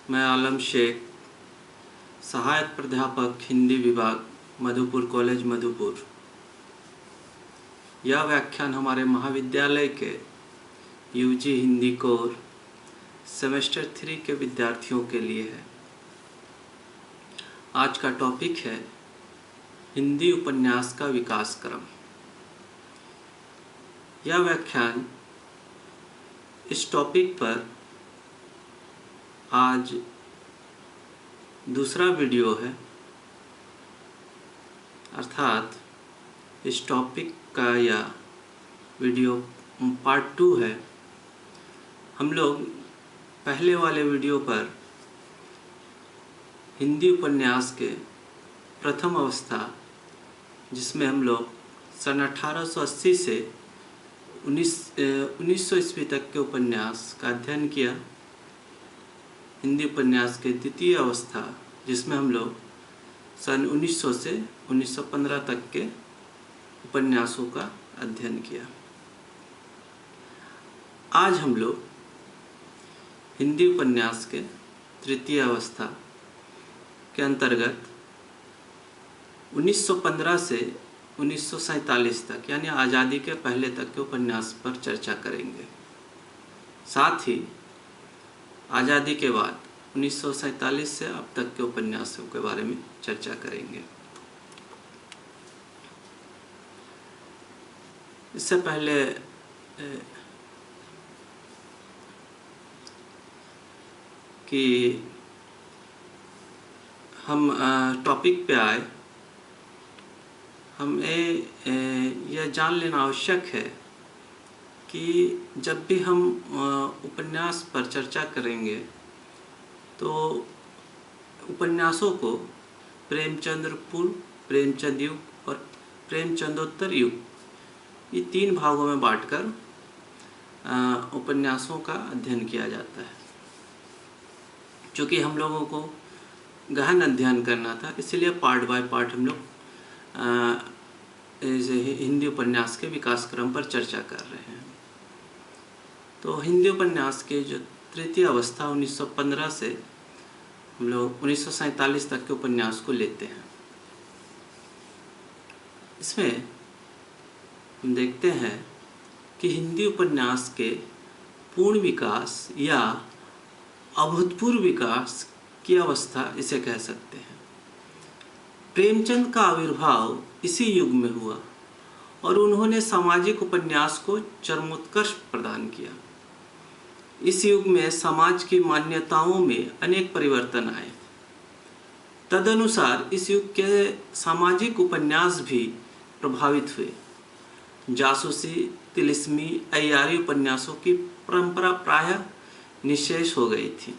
मैं आलम शेख, सहायक प्राध्यापक हिंदी विभाग, मधुपुर कॉलेज मधुपुर। यह व्याख्यान हमारे महाविद्यालय के यूजी हिंदी कोर सेमेस्टर 3 के विद्यार्थियों के लिए है। आज का टॉपिक है हिंदी उपन्यास का विकास क्रम। यह व्याख्यान इस टॉपिक पर आज दूसरा वीडियो है, अर्थात इस टॉपिक का यह वीडियो पार्ट 2 है। हम लोग पहले वाले वीडियो पर हिंदी उपन्यास के प्रथम अवस्था, जिसमें हम लोग सन 1880 से 1900 ईस्वी तक के उपन्यास का अध्ययन किया। हिंदी उपन्यास के द्वितीय अवस्था, जिसमें हम लोग सन 1900 से 1915 तक के उपन्यासों का अध्ययन किया। आज हम लोग हिंदी उपन्यास के तृतीय अवस्था के अंतर्गत 1915 से 1947 तक, यानी आज़ादी के पहले तक के उपन्यास पर चर्चा करेंगे। साथ ही आज़ादी के बाद 1947 से अब तक के उपन्यासों के बारे में चर्चा करेंगे। इससे पहले कि हम टॉपिक पे आए, हमें यह जान लेना आवश्यक है कि जब भी हम उपन्यास पर चर्चा करेंगे तो उपन्यासों को प्रेमचंद्र पूर्व, प्रेमचंद युग और प्रेमचंदोत्तर युग, ये 3 भागों में बांटकर उपन्यासों का अध्ययन किया जाता है। चूँकि हम लोगों को गहन अध्ययन करना था, इसलिए पार्ट बाय पार्ट हम लोग हिंदी उपन्यास के विकास क्रम पर चर्चा कर रहे हैं। तो हिंदी उपन्यास के जो तृतीय अवस्था 1915 से हम लोग 1947 तक के उपन्यास को लेते हैं। इसमें हम देखते हैं कि हिंदी उपन्यास के पूर्ण विकास या अभूतपूर्व विकास की अवस्था इसे कह सकते हैं। प्रेमचंद का आविर्भाव इसी युग में हुआ और उन्होंने सामाजिक उपन्यास को चरमोत्कर्ष प्रदान किया। इस युग में समाज की मान्यताओं में अनेक परिवर्तन आए। तदनुसार इस युग के सामाजिक उपन्यास भी प्रभावित हुए। जासूसी, तिलिस्मी, अय्यारी उपन्यासों की परंपरा प्रायः निशेष हो गई थी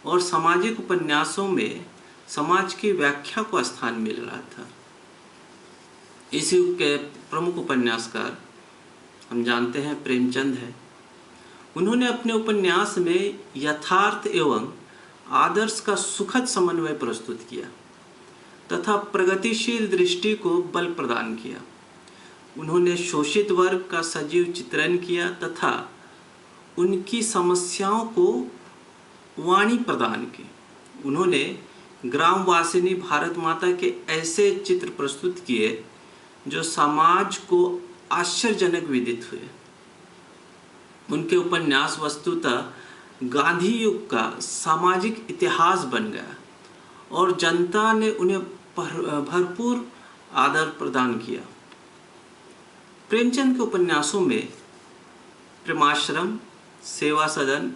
और सामाजिक उपन्यासों में समाज की व्याख्या को स्थान मिल रहा था। इस युग के प्रमुख उपन्यासकार हम जानते हैं प्रेमचंद है। उन्होंने अपने उपन्यास में यथार्थ एवं आदर्श का सुखद समन्वय प्रस्तुत किया तथा प्रगतिशील दृष्टि को बल प्रदान किया। उन्होंने शोषित वर्ग का सजीव चित्रण किया तथा उनकी समस्याओं को वाणी प्रदान की। उन्होंने ग्रामवासिनी भारत माता के ऐसे चित्र प्रस्तुत किए जो समाज को आश्चर्यजनक विदित हुए। उनके उपन्यास वस्तुतः गांधी युग का सामाजिक इतिहास बन गया और जनता ने उन्हें भरपूर आदर प्रदान किया। प्रेमचंद के उपन्यासों में प्रेमाश्रम, सेवा सदन,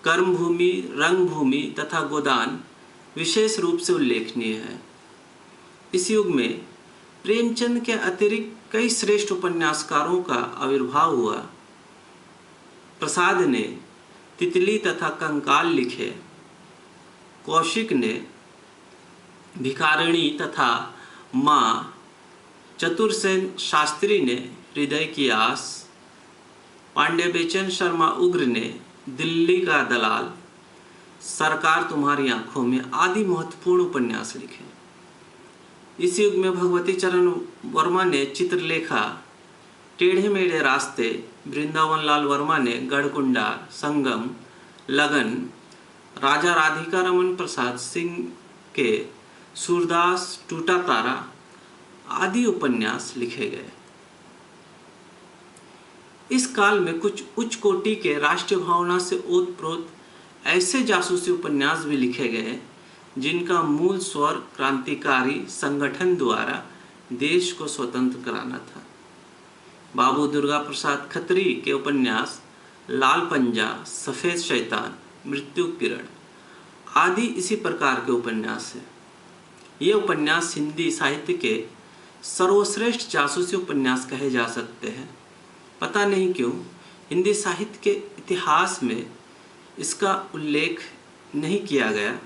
कर्मभूमि, रंगभूमि तथा गोदान विशेष रूप से उल्लेखनीय है। इस युग में प्रेमचंद के अतिरिक्त कई श्रेष्ठ उपन्यासकारों का आविर्भाव हुआ। प्रसाद ने तितली तथा कंकाल लिखे, कौशिक ने भिखारिणी तथा माँ, चतुरसेन शास्त्री ने हृदय की आस, पांड्यबेचन शर्मा उग्र ने दिल्ली का दलाल, सरकार तुम्हारी आंखों में आदि महत्वपूर्ण उपन्यास लिखे। इस युग में भगवती चरण वर्मा ने चित्रलेखा, टेढ़े मेढ़े रास्ते, वृंदावन लाल वर्मा ने गढ़कुंडा, संगम, लगन, राजा राधिका रमन प्रसाद सिंह के सूरदास, टूटा तारा आदि उपन्यास लिखे गए। इस काल में कुछ उच्च कोटि के राष्ट्रीय भावना से ओतप्रोत ऐसे जासूसी उपन्यास भी लिखे गए जिनका मूल स्वर क्रांतिकारी संगठन द्वारा देश को स्वतंत्र कराना था। बाबू दुर्गा प्रसाद खत्री के उपन्यास लाल पंजा, सफ़ेद शैतान, मृत्यु किरण आदि इसी प्रकार के उपन्यास हैं। ये उपन्यास हिंदी साहित्य के सर्वश्रेष्ठ जासूसी उपन्यास कहे जा सकते हैं। पता नहीं क्यों हिंदी साहित्य के इतिहास में इसका उल्लेख नहीं किया गया।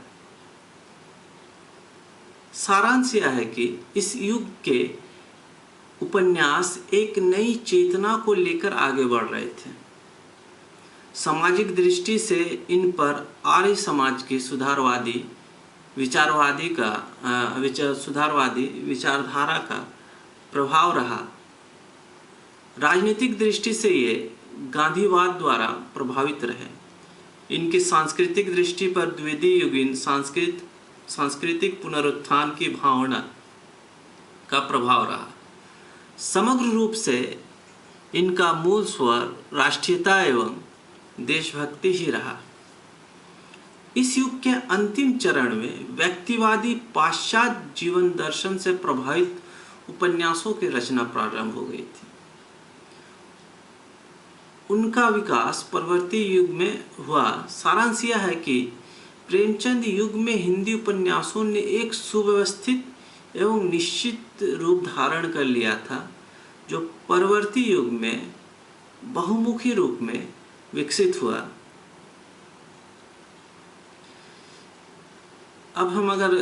सारांश यह है कि इस युग के उपन्यास एक नई चेतना को लेकर आगे बढ़ रहे थे। सामाजिक दृष्टि से इन पर आर्य समाज की सुधारवादी विचारधारा का प्रभाव रहा। राजनीतिक दृष्टि से ये गांधीवाद द्वारा प्रभावित रहे। इनकी सांस्कृतिक दृष्टि पर द्विवेदी युगीन सांस्कृतिक पुनरुत्थान की भावना का प्रभाव रहा। समग्र रूप से इनका मूल स्वर राष्ट्रीयता एवं देशभक्ति ही रहा। इस युग के अंतिम चरण में व्यक्तिवादी पाश्चात्य जीवन दर्शन से प्रभावित उपन्यासों की रचना प्रारंभ हो गई थी। उनका विकास परवर्ती युग में हुआ। सारांश यह है कि प्रेमचंद युग में हिंदी उपन्यासों ने एक सुव्यवस्थित एवं निश्चित रूप धारण कर लिया था, जो परवर्ती युग में बहुमुखी रूप में विकसित हुआ। अब हम अगर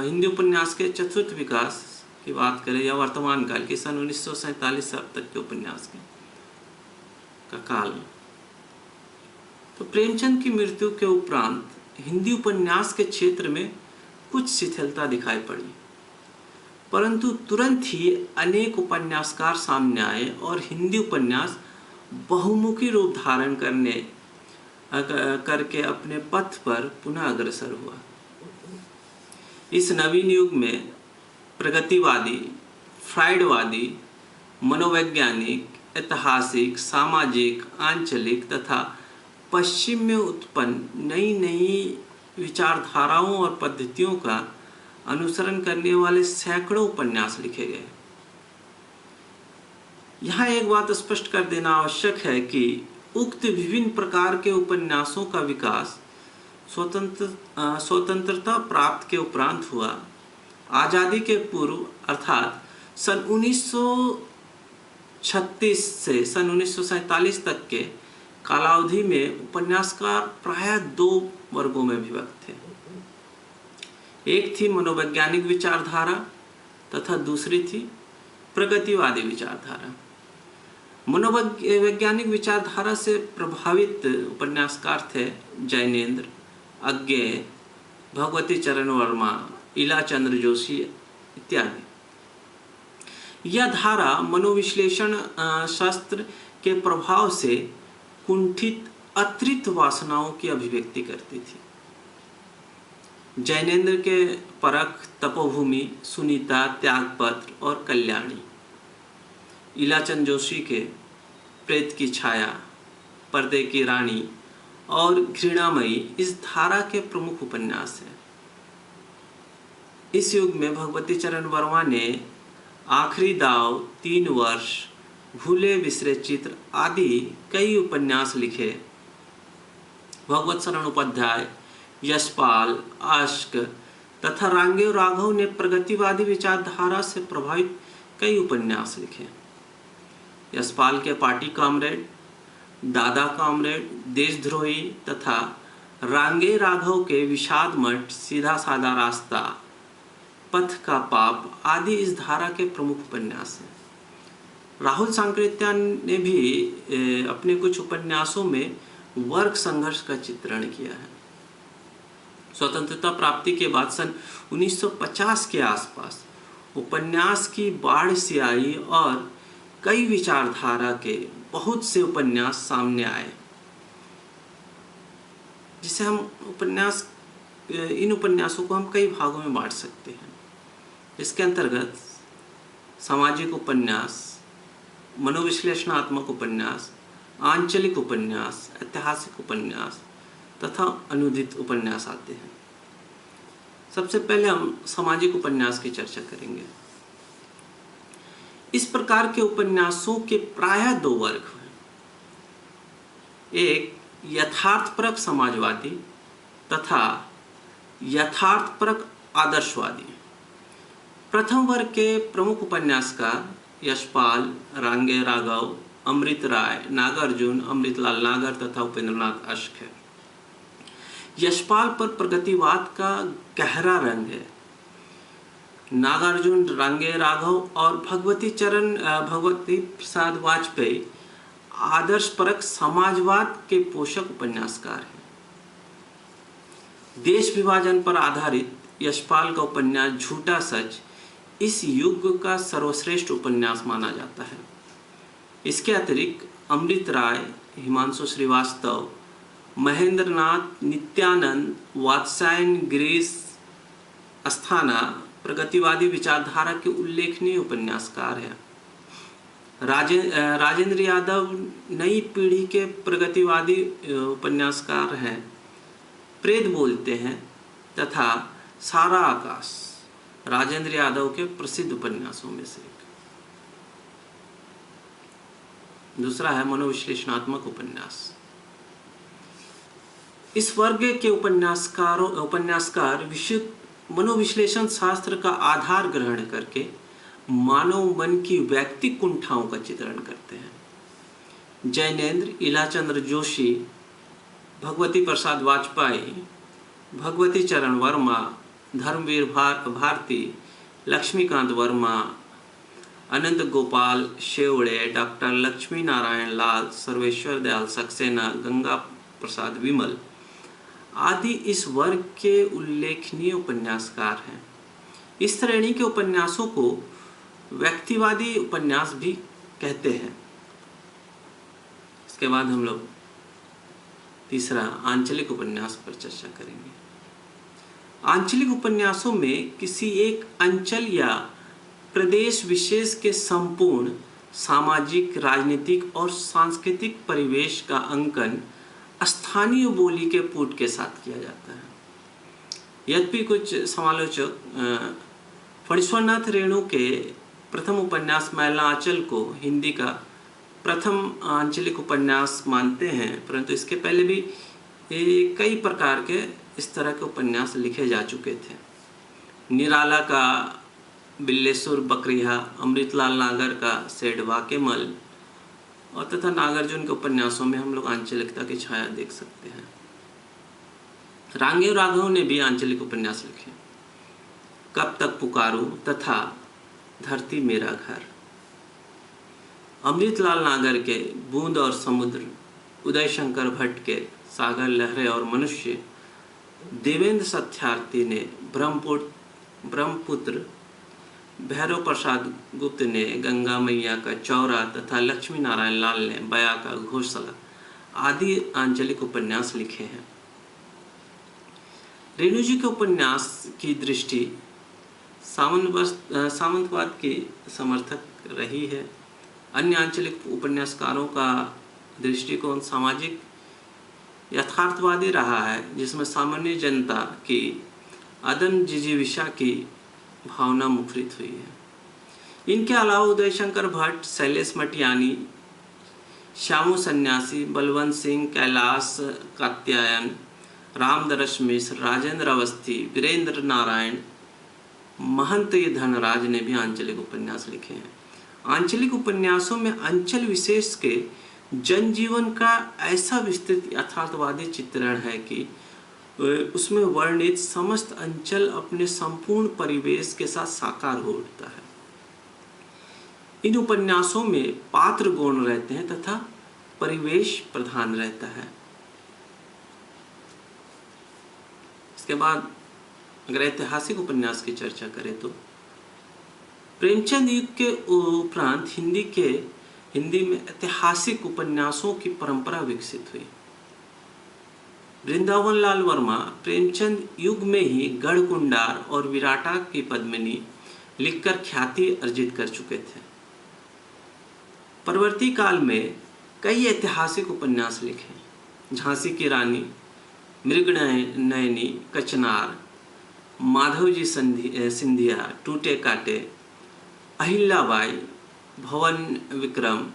हिंदी उपन्यास के चतुर्थ विकास की बात करें या वर्तमान काल की, सन 1947 से अब तक के उपन्यास का काल, तो प्रेमचंद की मृत्यु के उपरांत हिंदी उपन्यास के क्षेत्र में कुछ शिथिलता दिखाई पड़ी, परंतु तुरंत ही अनेक उपन्यासकार सामने आए और हिंदी उपन्यास बहुमुखी रूप धारण करके अपने पथ पर पुनः अग्रसर हुआ। इस नवीन युग में प्रगतिवादी, फ्राइडवादी, मनोवैज्ञानिक, ऐतिहासिक, सामाजिक, आंचलिक तथा पश्चिम में उत्पन्न नई नई विचारधाराओं और पद्धतियों का अनुसरण करने वाले सैकड़ों उपन्यास लिखे गए। यहाँ एक बात स्पष्ट कर देना आवश्यक है कि उक्त विभिन्न प्रकार के उपन्यासों का विकास स्वतंत्रता प्राप्त के उपरांत हुआ। आज़ादी के पूर्व अर्थात सन 1936 से सन 1947 तक के कालावधि में उपन्यासकार प्रायः दो वर्गों में विभक्त थे। एक थी मनोवैज्ञानिक विचारधारा तथा दूसरी थी प्रगतिवादी विचारधारा। मनोवैज्ञानिक विचारधारा से प्रभावित उपन्यासकार थे जैनेन्द्र, अज्ञेय, भगवती चरण वर्मा, इला चंद्र जोशी इत्यादि। यह धारा मनोविश्लेषण शास्त्र के प्रभाव से कुंठित अतृप्त वासनाओं की अभिव्यक्ति करती थी। जैनेन्द्र के परख, तपोभूमि, सुनीता, त्यागपत्र और कल्याणी, इलाचंद जोशी के प्रेत की छाया, पर्दे की रानी और घृणामयी इस धारा के प्रमुख उपन्यास हैं। इस युग में भगवती चरण वर्मा ने आखिरी दाव, 3 वर्ष, भूले बिसरे चित्र आदि कई उपन्यास लिखे। भगवत शरण उपाध्याय, यशपाल, आश्क तथा रांगेय राघव ने प्रगतिवादी विचारधारा से प्रभावित कई उपन्यास लिखे। यशपाल के पार्टी कामरेड, दादा कामरेड, देशद्रोही तथा रांगेय राघव के विषाद मठ, सीधा साधा रास्ता, पथ का पाप आदि इस धारा के प्रमुख उपन्यास हैं। राहुल सांकृत्यायन ने भी अपने कुछ उपन्यासों में वर्ग संघर्ष का चित्रण किया है। स्वतंत्रता प्राप्ति के बाद सन 1950 के आसपास उपन्यास की बाढ़ सी आई और कई विचारधारा के बहुत से उपन्यास सामने आए। जिसे हम इन उपन्यासों को हम कई भागों में बांट सकते हैं। इसके अंतर्गत सामाजिक उपन्यास, मनोविश्लेषणात्मक उपन्यास, आंचलिक उपन्यास, ऐतिहासिक उपन्यास तथा अनुदित उपन्यास आते हैं। सबसे पहले हम सामाजिक उपन्यास की चर्चा करेंगे। इस प्रकार के उपन्यासों के प्रायः दो वर्ग हैं। एक यथार्थपरक समाजवादी तथा यथार्थपरक आदर्शवादी। प्रथम वर्ग के प्रमुख उपन्यासकार यशपाल, रांगे राघव, अमृत राय, नागार्जुन, अमृतलाल नागर तथा उपेंद्रनाथ अश्क है। यशपाल पर प्रगतिवाद का गहरा रंग है। नागार्जुन, रांगे राघव और भगवती प्रसाद वाजपेयी आदर्शपरक समाजवाद के पोषक उपन्यासकार हैं। देश विभाजन पर आधारित यशपाल का उपन्यास झूठा सच इस युग का सर्वश्रेष्ठ उपन्यास माना जाता है। इसके अतिरिक्त अमृत राय, हिमांशु श्रीवास्तव, महेंद्रनाथ, नित्यानंद, वात्स्यायन गिरीश अस्थाना प्रगतिवादी विचारधारा के उल्लेखनीय उपन्यासकार हैं। राजेंद्र यादव नई पीढ़ी के प्रगतिवादी उपन्यासकार हैं। प्रेत बोलते हैं तथा सारा आकाश राजेंद्र यादव के प्रसिद्ध उपन्यासों में से एक। दूसरा है मनोविश्लेषणात्मक उपन्यास। इस वर्ग के उपन्यासकार विशुद्ध मनोविश्लेषण शास्त्र का आधार ग्रहण करके मानव मन की वैयक्तिक कुंठाओं का चित्रण करते हैं। जैनेन्द्र, इलाचंद्र जोशी, भगवती प्रसाद वाजपेयी, भगवती चरण वर्मा, धर्मवीर भारती, लक्ष्मीकांत वर्मा, अनंत गोपाल शेवड़े, डॉक्टर लक्ष्मी नारायण लाल, सर्वेश्वर दयाल सक्सेना, गंगा प्रसाद विमल आदि इस वर्ग के उल्लेखनीय उपन्यासकार हैं। इस श्रेणी के उपन्यासों को व्यक्तिवादी उपन्यास भी कहते हैं। इसके बाद हम लोग तीसरा आंचलिक उपन्यास पर चर्चा करेंगे। आंचलिक उपन्यासों में किसी एक अंचल या प्रदेश विशेष के संपूर्ण सामाजिक, राजनीतिक और सांस्कृतिक परिवेश का अंकन स्थानीय बोली के पुट के साथ किया जाता है। यद्यपि कुछ समालोचक फणीश्वरनाथ रेणु के प्रथम उपन्यास मैला आंचल को हिंदी का प्रथम आंचलिक उपन्यास मानते हैं, परंतु इसके पहले भी कई प्रकार के इस तरह के उपन्यास लिखे जा चुके थे। निराला का बिल्लेसुर बकरिया, अमृतलाल नागर का सेठवा के मल और तथा नागार्जुन के उपन्यासों में हम लोग आंचलिकता की छाया देख सकते हैं। रांगे राघव ने भी आंचलिक उपन्यास लिखे। कब तक पुकारूं तथा धरती मेरा घर। अमृतलाल नागर के बूंद और समुद्र, उदय शंकर भट्ट के सागर, लहरें और मनुष्य, देवेंद्र सत्यार्थी ने ब्रह्मपुत्र, भैरव प्रसाद गुप्त ने गंगा मैया का चौरा तथा लक्ष्मी नारायण लाल ने बया का घोषला आदि आंचलिक उपन्यास लिखे हैं। रेणु जी के उपन्यास की दृष्टि सामंतवाद की समर्थक रही है। अन्य आंचलिक उपन्यासकारों का दृष्टिकोण सामाजिक यथार्थवादी रहा है, जिसमें सामान्य जनता की अदम जिजीविषा की भावना मुखरित हुई है। इनके अलावा उदय शंकर भट्ट, शैलेश मटियानी, श्यामू सन्यासी, बलवंत सिंह, कैलाश कात्यायन, रामदरस मिश्र, राजेंद्र अवस्थी, वीरेंद्र नारायण, महंत धनराज ने भी आंचलिक उपन्यास लिखे हैं। आंचलिक उपन्यासों में अंचल विशेष के जनजीवन का ऐसा विस्तृत यथार्थवादी चित्रण है कि उसमें वर्णित समस्त अंचल अपने संपूर्ण परिवेश के साथ साकार हो उठता है। इन उपन्यासों में पात्र गौण रहते हैं तथा परिवेश प्रधान रहता है। इसके बाद अगर ऐतिहासिक उपन्यास की चर्चा करें तो प्रेमचंद युग के उपरांत हिंदी में ऐतिहासिक उपन्यासों की परंपरा विकसित हुई। वृंदावन लाल वर्मा प्रेमचंद युग में ही गढ़कुंडार और विराटा की पद्मिनी लिखकर ख्याति अर्जित कर चुके थे। परवर्ती काल में कई ऐतिहासिक उपन्यास लिखे। झांसी की रानी, मृगनयनी, कचनार, माधवजी सिंधिया, टूटे काटे, अहिल्याबाई, भवन विक्रम,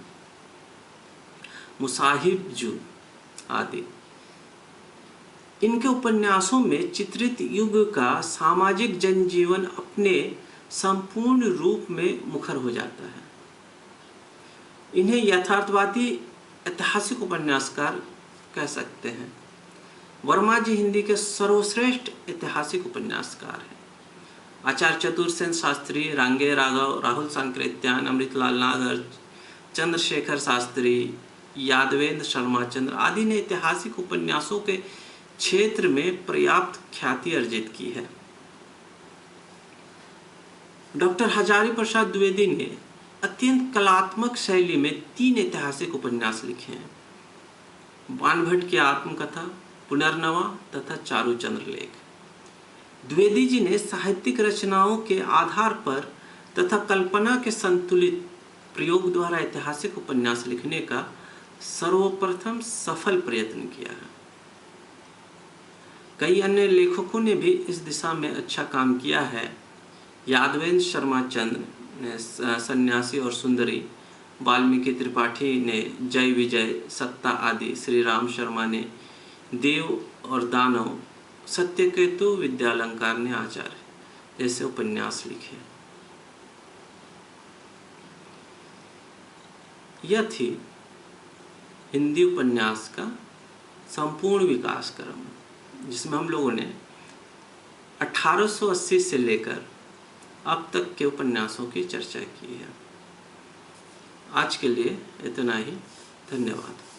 मुसाहिब जू आदि। इनके उपन्यासों में चित्रित युग का सामाजिक जनजीवन अपने संपूर्ण रूप में मुखर हो जाता है। इन्हें यथार्थवादी ऐतिहासिक उपन्यासकार कह सकते हैं। वर्मा जी हिंदी के सर्वश्रेष्ठ ऐतिहासिक उपन्यासकार हैं। आचार्य चतुरसेन शास्त्री, रांगे राघव, राहुल सांकृत्यायन, अमृतलाल नागर, चंद्रशेखर शास्त्री, यादवेंद्र शर्मा चंद्र आदि ने ऐतिहासिक उपन्यासों के क्षेत्र में पर्याप्त ख्याति अर्जित की है। डॉक्टर हजारी प्रसाद द्विवेदी ने अत्यंत कलात्मक शैली में 3 ऐतिहासिक उपन्यास लिखे हैं। बाणभट्ट की आत्मकथा, पुनर्नवा तथा चारुचंद्र लेख। द्विवेदी जी ने साहित्यिक रचनाओं के आधार पर तथा कल्पना के संतुलित प्रयोग द्वारा ऐतिहासिक उपन्यास लिखने का सर्वप्रथम सफल प्रयत्न किया है। कई अन्य लेखकों ने भी इस दिशा में अच्छा काम किया है। यादवेंद्र शर्मा चंद्र ने सन्यासी और सुंदरी, वाल्मीकि त्रिपाठी ने जय विजय, सत्ता आदि, श्री राम शर्मा ने देव और दानव, सत्यकेतु विद्यालंकार ने आचार्य जैसे उपन्यास लिखे। यह थी हिंदी उपन्यास का संपूर्ण विकास क्रम, जिसमें हम लोगों ने 1880 से लेकर अब तक के उपन्यासों की चर्चा की है। आज के लिए इतना ही। धन्यवाद।